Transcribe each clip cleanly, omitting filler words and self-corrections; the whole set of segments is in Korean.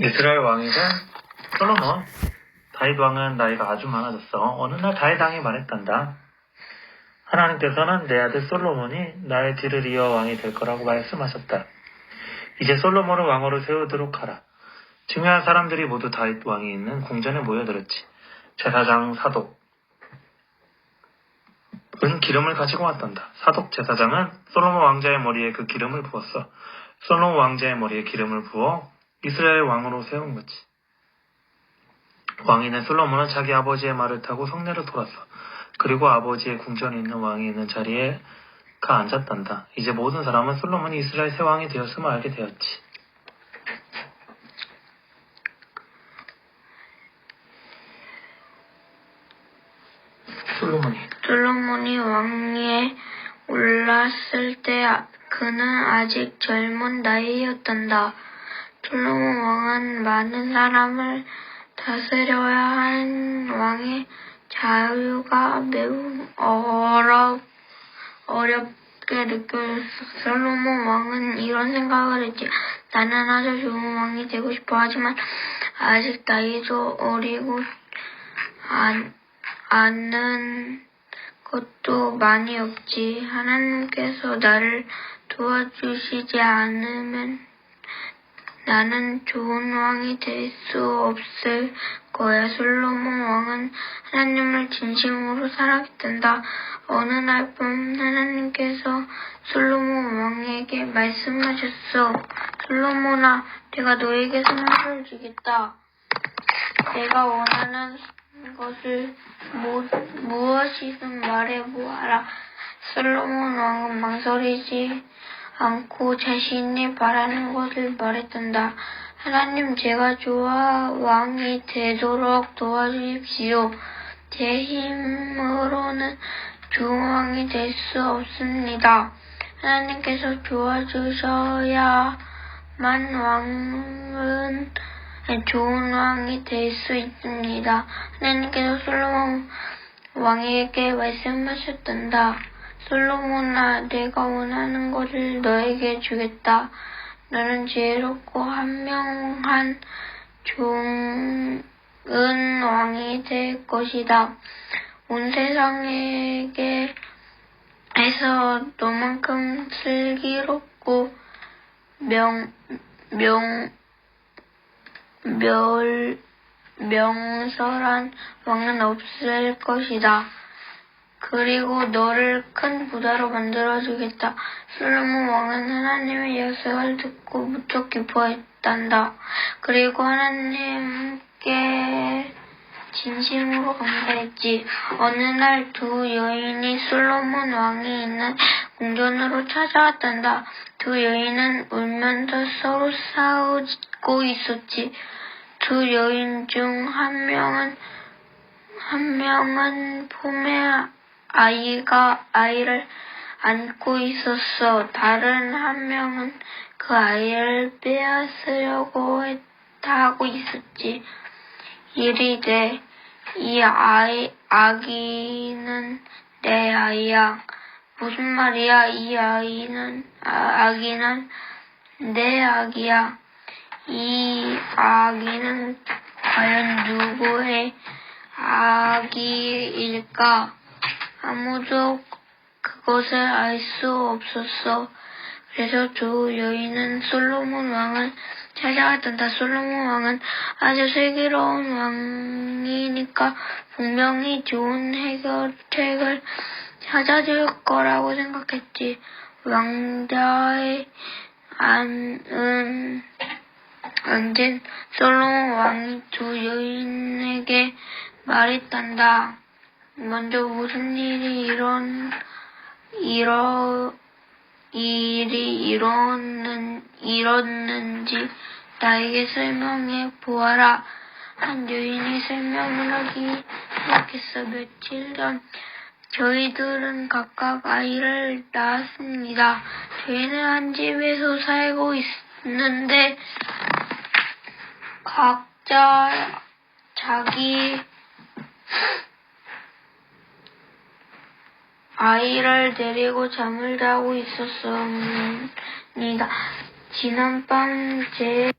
이스라엘 왕이던 솔로몬. 다윗 왕은 나이가 아주 많아졌어. 어느 날 다윗 왕이 말했단다. 하나님께서는 내 아들 솔로몬이 나의 뒤를 이어 왕이 될 거라고 말씀하셨다. 이제 솔로몬을 왕으로 세우도록 하라. 중요한 사람들이 모두 다윗 왕이 있는 궁전에 모여들었지. 제사장 사독은 기름을 가지고 왔단다. 사독 제사장은 솔로몬 왕자의 머리에 그 기름을 부었어. 솔로몬 왕자의 머리에 기름을 부어 이스라엘 왕으로 세운 거지. 왕이는 솔로몬은 자기 아버지의 말을 타고 성내를 돌았어. 그리고 아버지의 궁전에 있는 왕이 있는 자리에 가 앉았단다. 이제 모든 사람은 솔로몬이 이스라엘 새 왕이 되었음을 알게 되었지. 솔로몬이 왕위에 올랐을 때 그는 아직 젊은 나이였단다. 솔로몬 왕은 많은 사람을 다스려야 하는 왕의 자유가 매우 어렵게 느껴졌어. 솔로몬 왕은 이런 생각을 했지. 나는 아주 좋은 왕이 되고 싶어. 하지만 아직 나이도 어리고 아는 것도 많이 없지. 하나님께서 나를 도와주시지 않으면 나는 좋은 왕이 될 수 없을 거야. 솔로몬 왕은 하나님을 진심으로 사랑했단다. 어느 날 밤 하나님께서 솔로몬 왕에게 말씀하셨어. 솔로몬아, 내가 너에게 선물을 주겠다. 내가 원하는 것을 무엇이든 말해보아라. 솔로몬 왕은 망설이지 않고 자신이 바라는 것을 말했단다. 하나님, 제가 좋아 왕이 되도록 도와주십시오. 제 힘으로는 좋은 왕이 될 수 없습니다. 하나님께서 도와주셔야만 좋은 왕이 될 수 있습니다. 하나님께서 솔로몬 왕에게 말씀하셨단다. 솔로몬아, 내가 원하는 것을 너에게 주겠다. 너는 지혜롭고 현명한 좋은 왕이 될 것이다. 온 세상에게서 너만큼 슬기롭고 명설한 왕은 없을 것이다. 그리고 너를 큰 부자로 만들어주겠다. 솔로몬 왕은 하나님의 약속을 듣고 무척 기뻐했단다. 그리고 하나님께 진심으로 감사했지. 어느 날 두 여인이 솔로몬 왕이 있는 궁전으로 찾아왔단다. 두 여인은 울면서 서로 싸우고 있었지. 두 여인 중 한 명은 품에 아이를 안고 있었어. 다른 한 명은 그 아이를 빼앗으려고 하고 있었지. 이르되, 이 아기는 내 아이야. 무슨 말이야? 이 아기는 내 아기야. 이 아기는 과연 누구의 아기일까? 아무도 그것을 알 수 없었어. 그래서 두 여인은 솔로몬 왕을 찾아갔단다. 솔로몬 왕은 아주 슬기로운 왕이니까 분명히 좋은 해결책을 찾아줄 거라고 생각했지. 왕자의 안은 앉은 솔로몬 왕이 두 여인에게 말했단다. 먼저 무슨 일이 일었는지 나에게 설명해 보아라. 한 여인이 설명을 하기 시작했어. 며칠 전 저희들은 각각 아이를 낳았습니다. 저희는 한 집에서 살고 있는데 각자 자기 아이를 데리고 잠을 자고 있었습니다. 지난밤 제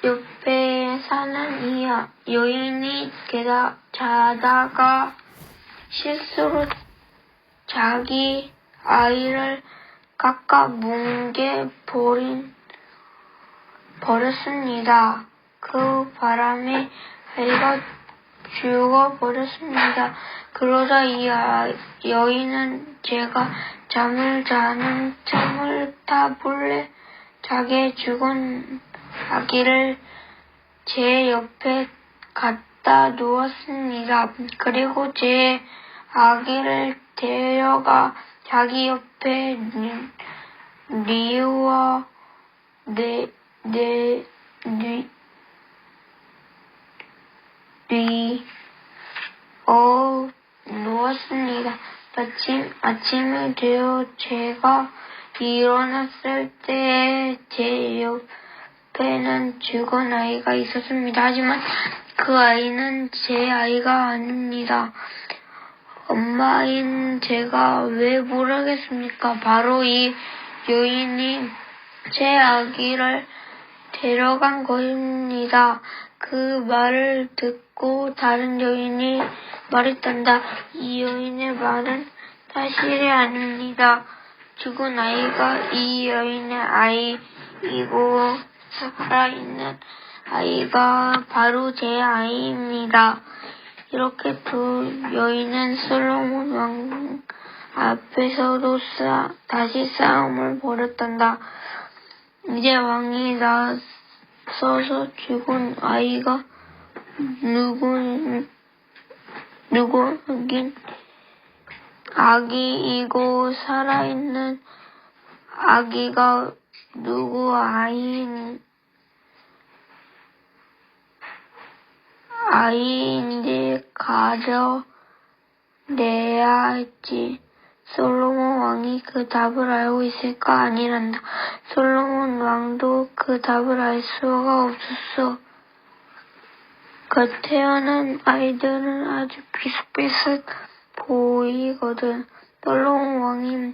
옆에 사는 이 여인이 자다가 실수로 자기 아이를 깎아 뭉개 버렸습니다. 그 바람에 아이가 죽어버렸습니다. 그러자 이 여인은 제가 잠을 자는 틈을 타 몰래 자기의 죽은 아기를 제 옆에 갖다 놓았습니다. 그리고 제 아기를 데려가 자기 옆에 놓았습니다. 아침이 되어 제가 일어났을 때 제 옆에는 죽은 아이가 있었습니다. 하지만 그 아이는 제 아이가 아닙니다. 엄마인 제가 왜 모르겠습니까? 바로 이 여인이 제 아기를 데려간 것입니다. 그 말을 듣고 다른 여인이 말했단다. 이 여인의 말은 사실이 아닙니다. 죽은 아이가 이 여인의 아이이고 살아있는 아이가 바로 제 아이입니다. 이렇게 두 여인은 솔로몬 왕 앞에서도 다시 싸움을 벌였단다. 이제 왕이 나서서 죽은 아이가 누구긴 아기이고 살아있는 아기가 누구 아이인지 가려내야 했지. 솔로몬 왕이 그 답을 알고 있을까? 아니란다. 솔로몬 왕도 그 답을 알 수가 없었어. 그 태어난 아이들은 아주 비슷비슷 보이거든. 솔로몬 왕이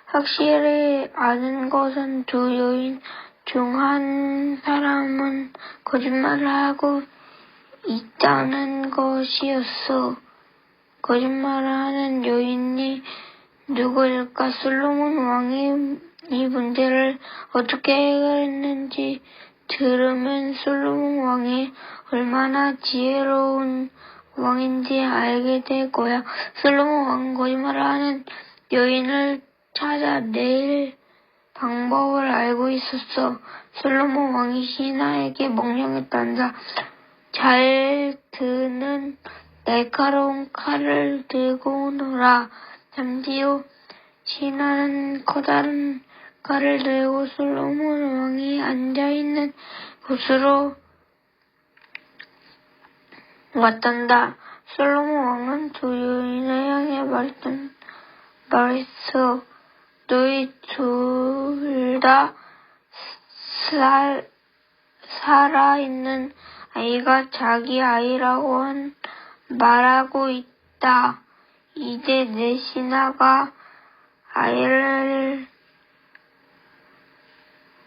확실히 아는 것은 두 여인 중 한 사람은 거짓말을 하고 있다는 것이었어. 거짓말을 하는 여인이 누구일까? 솔로몬 왕이 이 문제를 어떻게 해결했는지 들으면 솔로몬 왕이 얼마나 지혜로운 왕인지 알게 될 거야. 솔로몬 왕은 거짓말을 하는 여인을 찾아낼 방법을 알고 있었어. 솔로몬 왕이 신하에게 명령했단다. 잘 드는 날카로운 칼을 들고 오너라. 잠시 후 신하는 커다란 칼을 들고 솔로몬 왕이 앉아있는 곳으로 왔단다. 솔로몬 왕은 두 여인을 향해 말했어. 너희 둘 다 살아있는 아이가 자기 아이라고 말하고 있다. 이제 내 신하가 아이를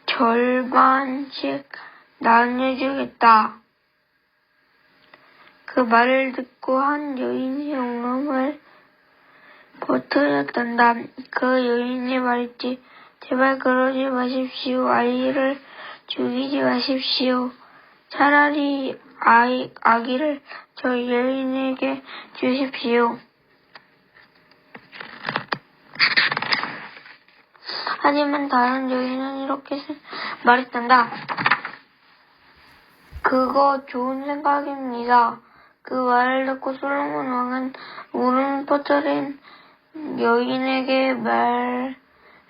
절반씩 나눠주겠다. 그 말을 듣고 한 여인이 용음을 퍼뜨렸단다. 그 여인이 말했지. 제발 그러지 마십시오. 아이를 죽이지 마십시오. 차라리 아기를 저 여인에게 주십시오. 하지만 다른 여인은 이렇게 말했단다. 그거 좋은 생각입니다. 그 말을 듣고 솔로몬 왕은 울음 퍼뜨린 여인에게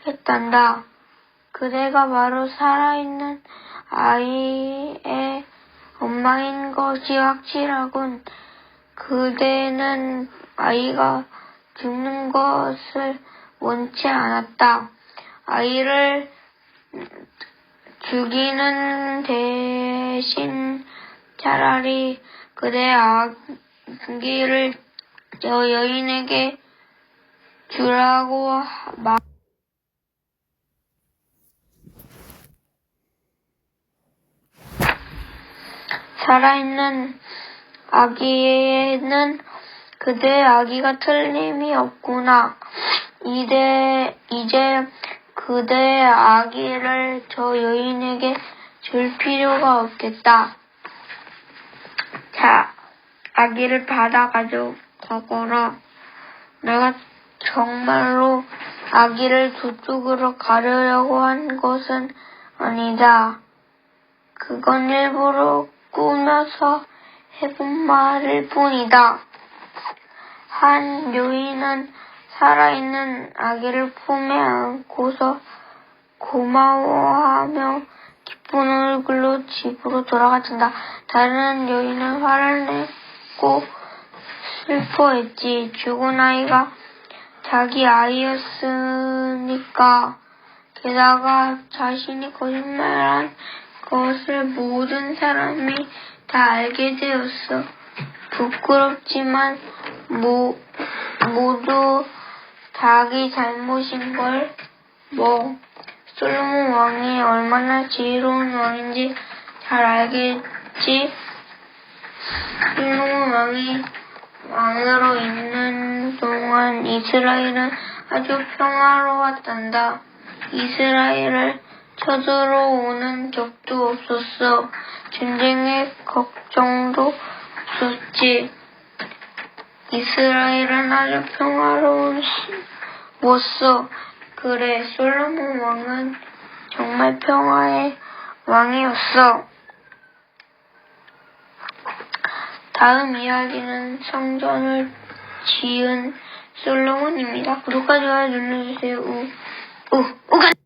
말했단다. 그대가 바로 살아있는 아이의 엄마인 것이 확실하군. 그대는 아이가 죽는 것을 원치 않았다. 아이를 죽이는 대신 차라리 그대 아기를 저 여인에게 주라고 살아있는 아기에는 그대의 아기가 틀림이 없구나. 이제 그대의 아기를 저 여인에게 줄 필요가 없겠다. 자, 아기를 받아 가져가거라. 내가 정말로 아기를 저쪽으로 가르려고 한 것은 아니다. 그건 일부러 꾸며서 해본 말일 뿐이다. 한 여인은 살아있는 아기를 품에 안고서 고마워하며 기쁜 얼굴로 집으로 돌아갔다. 다른 여인은 화를 내고 슬퍼했지. 죽은 아이가 자기 아이였으니까. 게다가 자신이 거짓말한 것을 모든 사람이 다 알게 되었어. 부끄럽지만 모두 자기 잘못인걸. 솔로몬 왕이 얼마나 지혜로운 왕인지 잘 알겠지. 솔로몬 왕이 왕으로 있는 동안 이스라엘은 아주 평화로웠단다. 이스라엘을 쳐들어오는 적도 없었어. 전쟁의 걱정도 없었지. 이스라엘은 아주 평화로웠어. 그래, 솔로몬 왕은 정말 평화의 왕이었어. 다음 이야기는 성전을 지은 솔로몬입니다. 구독과 좋아요 눌러주세요. 우가!